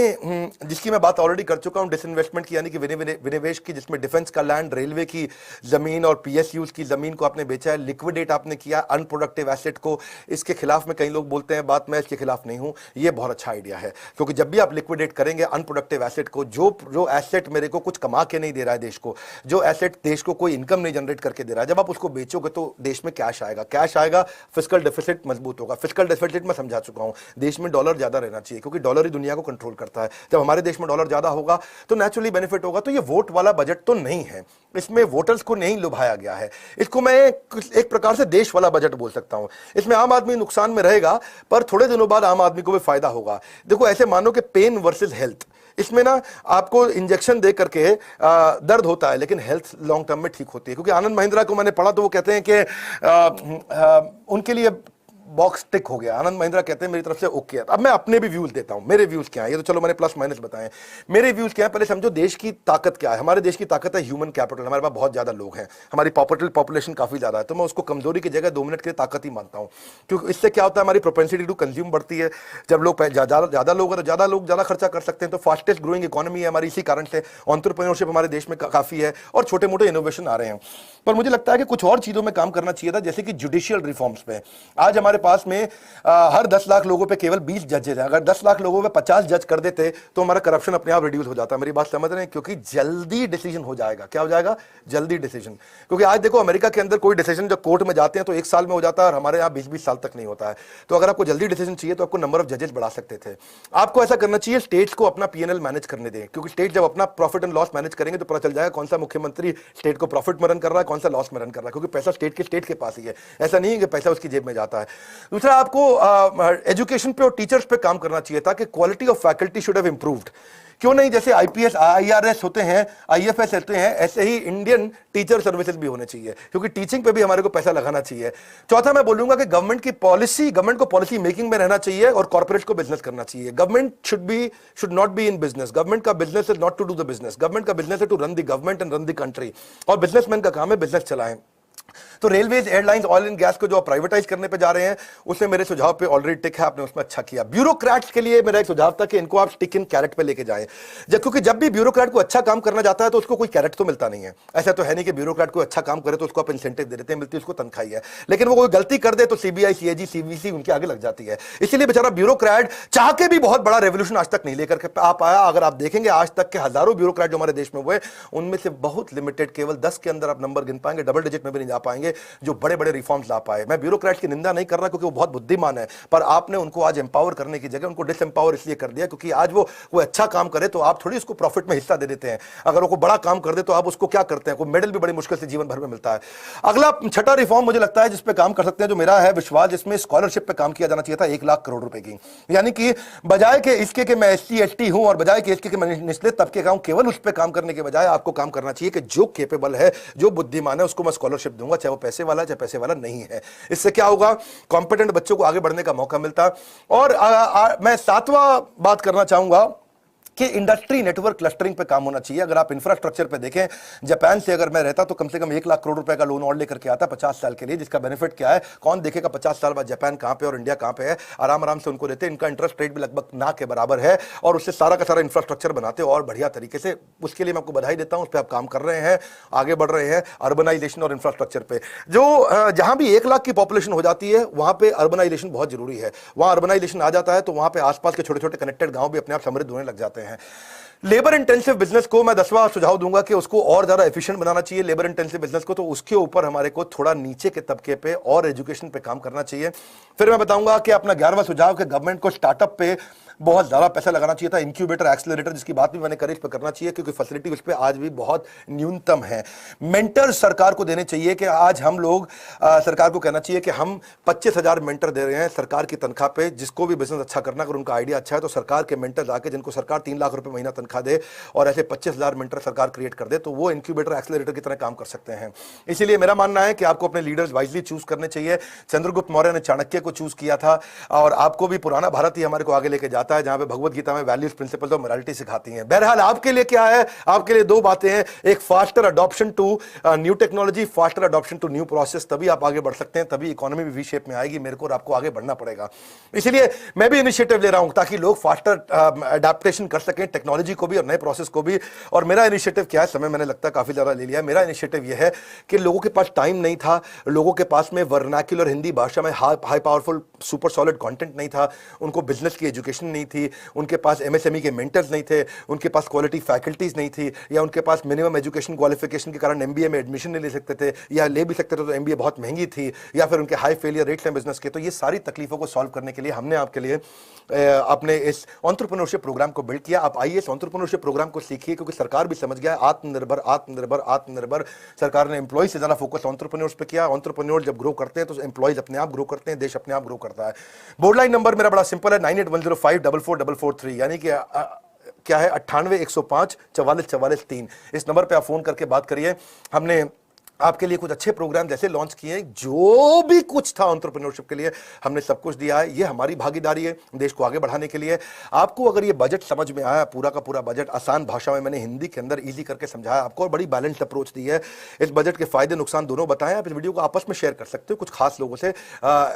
जिसकी मैं बात ऑलरेडी कर चुका हूँ, डिसइन्वेस्टमेंट की, यानी कि विनिवेश की, जिसमें डिफेंस का लैंड, रेलवे की जमीन और पीएसयूज की जमीन को आपने बेचा है। लिक्विडेट आपने किया अनप्रोडक्टिव एसेट को। इसके खिलाफ में कई लोग बोलते हैं बात, मैं इसके खिलाफ नहीं हूं, ये बहुत अच्छा आइडिया है, क्योंकि जब भी आप लिक्विडेट करेंगे अनप्रोडक्टिव एसेट को, जो एसेट मेरे को कुछ कमा के नहीं दे रहा है देश को, जो एसेट देश को कोई इनकम नहीं जनरेट करके दे रहा है, जब आप उसको बेचोगे तो देश में कैश आएगा, फिस्कल डेफिसिट मजबूत होगा। फिस्कल डेफिसिट मैं समझा चुका हूं, देश में डॉलर ज्यादा रहना चाहिए, क्योंकि डॉलर ही दुनिया को कंट्रोल करता है। जब हमारे देश में डॉलर ज्यादा होगा तो नेचुरली बेनिफिट होगा। तो ये वोट वाला बजट तो नहीं है, इसमें वोटर्स को नहीं लुभाया गया है। इसको मैं एक प्रकार से देश वाला बजट बोल सकता हूं। इसमें आम आदमी नुकसान में रहेगा, पर थोड़े दिनों बाद आम आदमी को भी फायदा होगा। देखो, ऐसे मानो कि पेन वर्सेस हेल्थ, इसमें ना आपको इंजेक्शन दे करके दर्द होता है, लेकिन हेल्थ लॉन्ग टर्म में ठीक होती है। क्योंकि आनंद महिंद्रा को मैंने पढ़ा तो वो कहते हैं कि उनके लिए बॉक्स टिक हो गया। आनंद महिंद्रा कहते हैं मेरी तरफ से ओके है। अब मैं अपने भी व्यूज देता हूं, मेरे व्यूज क्या है, ये तो चलो मैंने प्लस माइनस बताए। मेरे व्यूज क्या है, पहले समझो देश की ताकत क्या है। हमारे देश की ताकत है ह्यूमन कैपिटल, हमारे पास बहुत ज्यादा लोग हैं, हमारी पॉपुलेशन काफी ज्यादा है। तो मैं उसको कमजोरी की जगह 2 मिनट के लिए ताकत ही मानता हूं, क्योंकि इससे क्या होता है, हमारी प्रोपेंसिटी टू कंज्यूम बढ़ती है। जब लोग ज्यादा लोग ज्यादा खर्चा कर सकते हैं, तो फास्टेस्ट ग्रोइंग इकोनॉमी है हमारी। इसी कारण से एंटरप्रेन्योरशिप हमारे देश में काफी है और छोटे मोटे इनोवेशन आ रहे हैं। पर मुझे लगता है कि कुछ और चीजों में काम करना चाहिए था, जैसे कि जुडिशियल रिफॉर्म्स पे। आज हमारे पास में हर 10 लाख लोगों पे केवल 20 जजेस हैं। अगर 10 लाख लोगों पे 50 जज कर देते तो हमारा करप्शन अपने आप रिड्यूस हो जाता। मेरी बात समझ रहे हैं? क्योंकि जल्दी डिसीजन हो जाएगा। क्या हो जाएगा? जल्दी डिसीजन। क्योंकि आज देखो, अमेरिका के अंदर कोई डिसीजन जब कोर्ट में जाते हैं तो 1 साल में हो जाता है, और हमारे यहाँ 20-20 साल तक नहीं होता है। तो अगर आपको जल्दी डिसीजन चाहिए तो आपको नंबर ऑफ जजेस बढ़ा सकते थे। आपको ऐसा करना चाहिए, स्टेट्स को अपना पीएनएल मैनेज करने दें, क्योंकि स्टेट जब अपना प्रॉफिट एंड लॉस मैनेज करेंगे तो पता चल जाएगा कौन सा मुख्यमंत्री स्टेट को प्रॉफिट में रन कर रहा है, कौन सा लॉस में रन कर रहा है, क्योंकि पैसा स्टेट के पास ही है। ऐसा नहीं है कि पैसा उसकी जेब में जाता है। दूसरा, आपको एजुकेशन पे और टीचर्स पे काम करना चाहिए था कि quality of faculty should have improved, क्यों नहीं जैसे आईपीएस आईआरएस होते हैं, आईएफएस होते हैं, ऐसे ही इंडियन टीचर सर्विसेज भी होने चाहिए, क्योंकि टीचिंग पे भी हमारे को पैसा लगाना चाहिए। चौथा मैं बोलूंगा कि गवर्नमेंट को पॉलिसी मेकिंग में रहना चाहिए और कॉर्पोरेट को बिजनेस करना चाहिए। Government should not be in business. Government का business is not to do the business, government का बिजनेस है to run the government and run the country, और बिजनेसमैन का काम है बिजनेस चलाएं। तो railways, airlines, oil and gas को जो प्राइवेटाइज करने पे जा रहे हैं, उसमें मेरे सुझाव पे ऑलरेडी टिक है, आपने उसमें अच्छा किया। ब्यूरोक्रेट्स के लिए मेरा एक सुझाव था कि इनको आप टिक इन कैरेट पे लेके जाएं, क्योंकि जब भी ब्यूरोक्रेट को अच्छा काम करना जाता है तो उसको कोई कैरेट तो मिलता नहीं है। ऐसा तो है नहीं कि ब्यूरोक्रेट को अच्छा काम करे तो उसको आप इंसेंटिव दे देते हैं, मिलती है उसको तनख्वाही है, लेकिन वो कोई गलती कर दे तो सीबीआई, सीएजी, सीवीसी उनके आगे लग जाती है। इसलिए बेचारा ब्यूरोक्रेट चाह के भी बहुत बड़ा रेवोल्यूशन आज तक नहीं लेकर के आ पाया। अगर आप देखेंगे आज तक के हजारों ब्यूरोक्रेट जो हमारे देश में हुए, उनमें से बहुत लिमिटेड, केवल 10 के अंदर आप नंबर गिन पाएंगे, डबल डिजिट में भी नहीं जा पाएंगे, जो बड़े बड़े रिफॉर्म्स ला पाए। मैं ब्यूरोक्रेट्स की निंदा नहीं कर रहा क्योंकि वो बहुत बुद्धिमान है, पर आपने उनको आज एम्पावर करने की जगह उनको डिसएम्पावर इसलिए कर दिया क्योंकि आज वो कोई अच्छा काम करे तो आप थोड़ी उसको प्रॉफिट में हिस्सा दे देते हैं, अगर वो कोई बड़ा काम कर दे तो आप उसको क्या करते हैं, कोई मेडल भी बड़ी मुश्किल से जीवन भर में मिलता है। अगला छठा रिफॉर्म मुझे लगता है जिस पे काम कर सकते हैं, जो मेरा है विश्वास, जिसमें स्कॉलरशिप पे काम किया जाना चाहिए था 1 लाख करोड़ रुपए की। यानी कि बजाय के इसके कि मैं एससी एसटी हूं और बजाय के इसके कि मैं निचले तबके का हूं, केवल उस पर काम करने के बजाय आपको काम करना चाहिए कि जो कैपेबल है, जो बुद्धिमान है, उसको मैं स्कॉलरशिप दूंगा, चाहे वो पैसे वाला चाहे पैसे वाला नहीं है। इससे क्या होगा, कॉम्पिटेंट बच्चों को आगे बढ़ने का मौका मिलता। और मैं 7वां बात करना चाहूंगा कि इंडस्ट्री नेटवर्क क्लस्टरिंग पे काम होना चाहिए। अगर आप इंफ्रास्ट्रक्चर पे देखें, जापान से अगर मैं रहता तो कम से कम 1 लाख करोड़ रुपए का लोन और लेकर के आता 50 साल के लिए, जिसका बेनिफिट क्या है, कौन देखेगा 50 साल बाद जापान कहां पे और इंडिया कहां पे है। आराम आराम से उनको देते, इनका इंटरेस्ट रेट भी लगभग ना के बराबर है, और उससे सारा का सारा इंफ्रास्ट्रक्चर बनाते और बढ़िया तरीके से। उसके लिए मैं आपको बधाई देता हूं, उस पर आप काम कर रहे हैं, आगे बढ़ रहे हैं अर्बनाइजेशन और इंफ्रास्ट्रक्चर पे। जो जहां भी 1 लाख की पॉपुलेशन हो जाती है वहां पे अर्बनाइजेशन बहुत जरूरी है। वहां अर्बनाइजेशन आ जाता है तो वहां पे आसपास के छोटे छोटे कनेक्टेड गांव भी अपने आप समृद्ध होने लग जाते हैं। लेबर इंटेंसिव बिजनेस को मैं 10वां सुझाव दूंगा कि उसको और ज्यादा एफिशिएंट बनाना चाहिए लेबर इंटेंसिव बिजनेस को, तो उसके ऊपर हमारे को थोड़ा नीचे के तबके पे और एजुकेशन पे काम करना चाहिए। फिर मैं बताऊंगा कि अपना 11वां सुझाव कि गवर्नमेंट को स्टार्टअप पे बहुत ज्यादा पैसा लगाना चाहिए था, इंक्यूबेटर, एक्सेलरेटर, जिसकी बात भी मैंने करी, इस पर करना चाहिए क्योंकि फैसिलिटी उस पर आज भी बहुत न्यूनतम है। मेंटर सरकार को देने चाहिए कि आज हम लोग सरकार को कहना चाहिए कि हम 25,000 मेंटर दे रहे हैं सरकार की तनख्वाह पे। जिसको भी बिजनेस अच्छा करना, अगर उनका आइडिया अच्छा है तो सरकार के मेंटर आके, जिनको सरकार 3 लाख रुपए महीना तनख्वाह दे और ऐसे 25,000 मेंटर सरकार क्रिएट कर दे, तो वो इंक्यूबेटर, एक्सेलरेटर की तरह काम कर सकते हैं। इसीलिए मेरा मानना है कि आपको अपने लीडर्स वाइजली चूज करने चाहिए। चंद्रगुप्त मौर्य ने चाणक्य को चूज किया था, और आपको भी पुराना भारत ही हमारे को आगे लेके जाता है, जहां पे भगवत गीता में वैल्यूज, प्रिंसिपल्स और मोरालिटी सिखाती हैं। बहरहाल आपके लिए क्या है, आपके लिए 2 बातें हैं, एक faster adoption to new technology, faster adoption to new process, तभी आप आगे बढ़ सकते हैं, तभी इकोनॉमी भी वी शेप में आएगी। मेरे को और आपको आगे बढ़ना पड़ेगा। इसलिए मैं भी इनिशिएटिव ले रहा हूं ताकि लोग फास्टर अडैप्टेशन कर सकें, टेक्नोलॉजी को भी और नए प्रोसेस को भी। और मेरा इनिशिएटिव क्या है, समय मैंने लगता है काफी ज्यादा ले लिया है। मेरा इनिशिएटिव यह है कि लोगों के पास टाइम नहीं था, लोगों के पास में वर्नाक्युलर हिंदी भाषा में high powerful super solid content नहीं था, उनको बिजनेस की एजुकेशन नहीं थी, उनके पास एमएसएमई के मेंटर्स नहीं थे, उनके पास क्वालिटी फैकल्टीज नहीं थी, या उनके पास मिनिमम एजुकेशन क्वालिफिकेशन के कारण एमबीए में एडमिशन नहीं ले सकते थे, या ले भी सकते थे तो एमबीए बहुत महंगी थी, या फिर उनके हाई फेलियर रेट्स हैं बिजनेस के। तो ये सारी तकलीफों को सॉल्व करने के लिए हमने आपके लिए अपने इस एंटरप्रेन्योरशिप प्रोग्राम को बिल्ड किया। आप आइए इस एंटरप्रेन्योरशिप प्रोग्राम को सीखिए, क्योंकि सरकार भी समझ गया है, आत्मनिर्भर आत्मनिर्भर आत्मनिर्भर। सरकार ने एम्प्लॉय से ज्यादा फोकस एंटरप्रेन्योर्स पे किया। एंटरप्रेन्योर जब ग्रो करते हैं तो एम्प्लॉयज अपने आप ग्रो करते हैं, देश अपने आप ग्रो करता है। बोर्ड लाइन नंबर मेरा बड़ा सिंपल है, 9810544443, यानी कि क्या है 9810544443। इस नंबर पे आप फोन करके बात करिए। हमने आपके लिए कुछ अच्छे प्रोग्राम जैसे लॉन्च किए, जो भी कुछ था एंटरप्रेन्योरशिप के लिए हमने सब कुछ दिया है। ये हमारी भागीदारी है देश को आगे बढ़ाने के लिए। आपको अगर ये बजट समझ में आया, पूरा का पूरा बजट आसान भाषा में मैंने हिंदी के अंदर इजी करके समझाया आपको, और बड़ी बैलेंस्ड अप्रोच दी है। इस बजट के फायदे नुकसान दोनों बताएं। आप इस वीडियो को आपस में शेयर कर सकते हो कुछ खास लोगों से।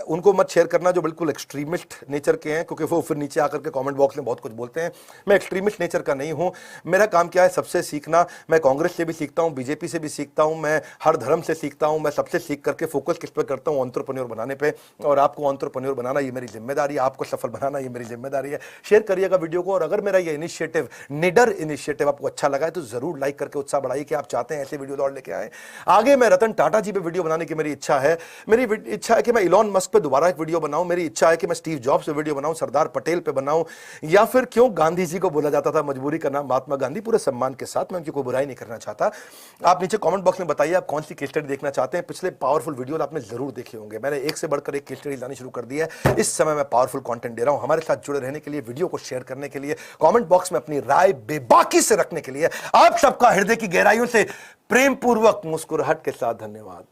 उनको मत शेयर करना जो बिल्कुल एक्सट्रीमिस्ट नेचर के हैं, क्योंकि वो फिर नीचे आकर के कॉमेंट बॉक्स में बहुत कुछ बोलते हैं। मैं एक्सट्रीमिस्ट नेचर का नहीं हूं। मेरा काम क्या है, सबसे सीखना। मैं कांग्रेस से भी सीखता हूं, बीजेपी से भी सीखता हूं, मैं हर धर्म से सीखता हूं। मैं सबसे सीख करके फोकस किस पे करता हूं, एंटरप्रेन्योर बनाने पे। और आपको एंटरप्रेन्योर बनाना ये मेरी जिम्मेदारी है, आपको सफल बनाना ये मेरी जिम्मेदारी है। शेयर करिएगा वीडियो को। और अगर मेरा ये इनिशिएटिव, निडर इनिशिएटिव आपको अच्छा लगा है तो जरूर लाइक करके उत्साह बढ़ाइए कि आप चाहते हैं ऐसे वीडियो और लेके आए। आगे मैं रतन टाटा जी पे वीडियो बनाने की मेरी इच्छा है। मेरी इच्छा है कि मैं इलॉन मस्क पे दोबारा एक वीडियो बनाऊं। मेरी इच्छा है कि मैं स्टीव जॉब्स पे वीडियो बनाऊं, सरदार पटेल पे बनाऊं, या फिर क्यों गांधी जी को बोला जाता था मजबूरी का नाम महात्मा गांधी, पूरे सम्मान के साथ। मैं उनकी कोई बुराई नहीं करना चाहता। आप नीचे कमेंट बॉक्स में बताइए आप कौन सी केस स्टडी देखना चाहते हैं, पिछले पावरफुल वीडियो आपने जरूर देखे होंगे। मैंने एक से बढ़कर एक केस स्टडी लानी शुरू कर दी है। इस समय मैं पावरफुल कंटेंट दे रहा हूं। हमारे साथ जुड़े रहने के लिए, वीडियो को शेयर करने के लिए, कमेंट बॉक्स में अपनी राय बेबाकी से रखने के लिए आप सबका हृदय की गहराइयों से प्रेम पूर्वक मुस्कुराहट के साथ धन्यवाद।